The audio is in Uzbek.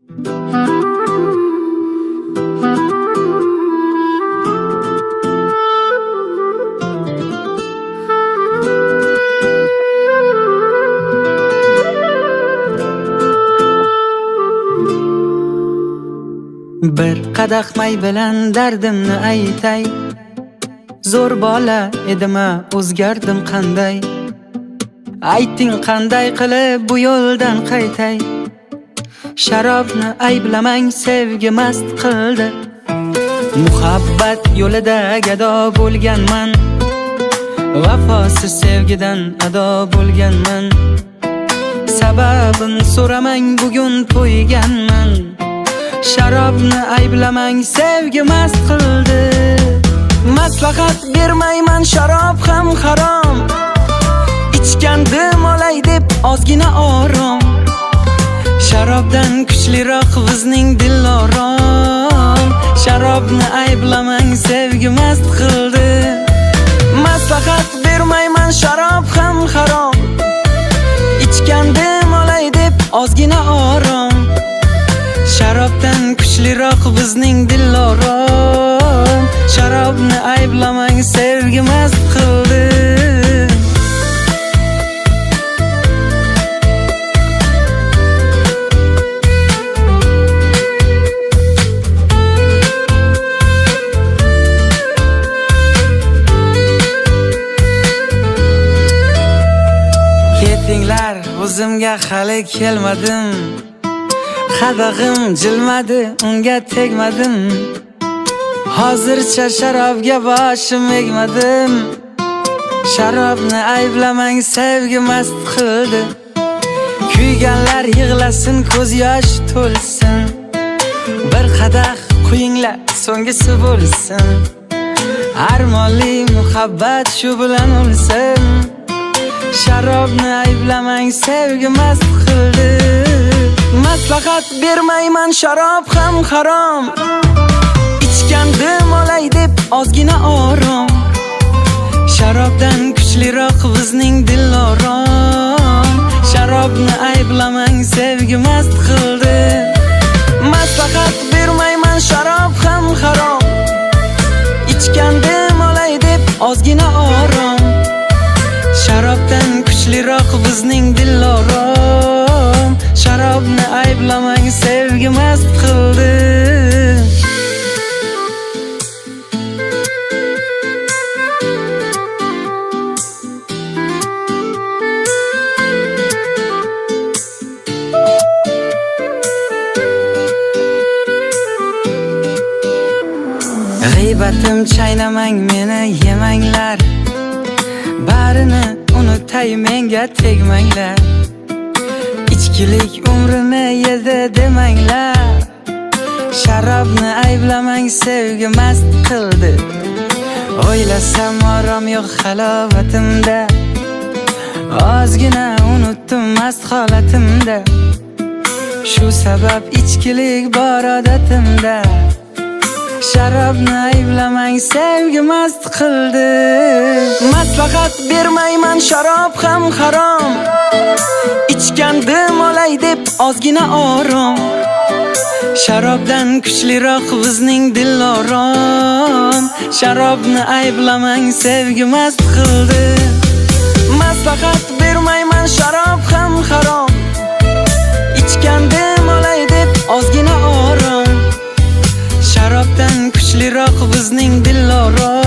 Bir qadah may bilan dardimni aytay. Zo'r bola edima, o'zgardim qanday? Ayting qanday qilib bu yo'ldan qaytay? Sharobni ayblamang, sevgi mast qildi. Muhabbat yo'lida gado bo'lganman, vafosiz sevgidan ado bo'lganman. Sababini so'ramang, bugun to'yganman. Sharobni ayblamang, sevgi mast qildi. Maslahat bermayman, sharob ham harom. Ichgandim olay deb ozgina orom. Sharobdan kuchliroq bizning dilorom. Sharobni ayblamang, sevgi mast qildi. Maslahat bermayman, sharob ham harom. Ichgandim olay deb ozgina orom. Sharobdan kuchliroq bizning dilorom. Sharobni ayblamang, sevgi mast qildi. Ketinglar, o'zimga hali kelmadim. Qadag'im jilmadi, unga tegmadim. Hozircha sharobga boshim egmadim. Sharobni ayblamang, sevgi mast qildi. Kuyganlar yig'lasin, ko'z yosh to'lsin. Bir qadah quyinglar, so'nggisi bo'lsin. Armonli muhabbat shu bilan o'lsin. Sharobni ayblamang, sevgi mast qildi. Maslahat bermayman, sharob ham harom. Ichgandim olay deb ozgina orom. Sharobdan kuchliroq bizning dilorom. Sharobni ayblamang, sevgi mast qildi. Maslahat bermayman, sharob ham harom. Ichgandim olay deb ozgina orom. Sharobdan kuchliroq bizning dilorom. Sharobni ayblamang, sevgi mast qildi. G'iybatim chaynamang, meni yemanglar. Barini unutay, menga tegmanglar. Ichkilik umrini yedi demanglar. Sharobni ayblamang, sevgi mast qildi. O'ylasam orom yo'q halovatimda. Ozgina unutdim mast holatimda. Shu sabab ichkilik bor odatimda. Sharobni ayblamang, sevgi mast qildi. Maslahat bermayman, sharob ham harom. Ichgandim olay deb ozgina orom. Sharobdan kuchliroq bizning dilorom. Sharobni ayblamang, sevgi mast qildi. Maslahat bermayman, sharob ham harom. Ichgandim olay deb ozgina orom. Sharobdan kuchliroq bizning dilorom.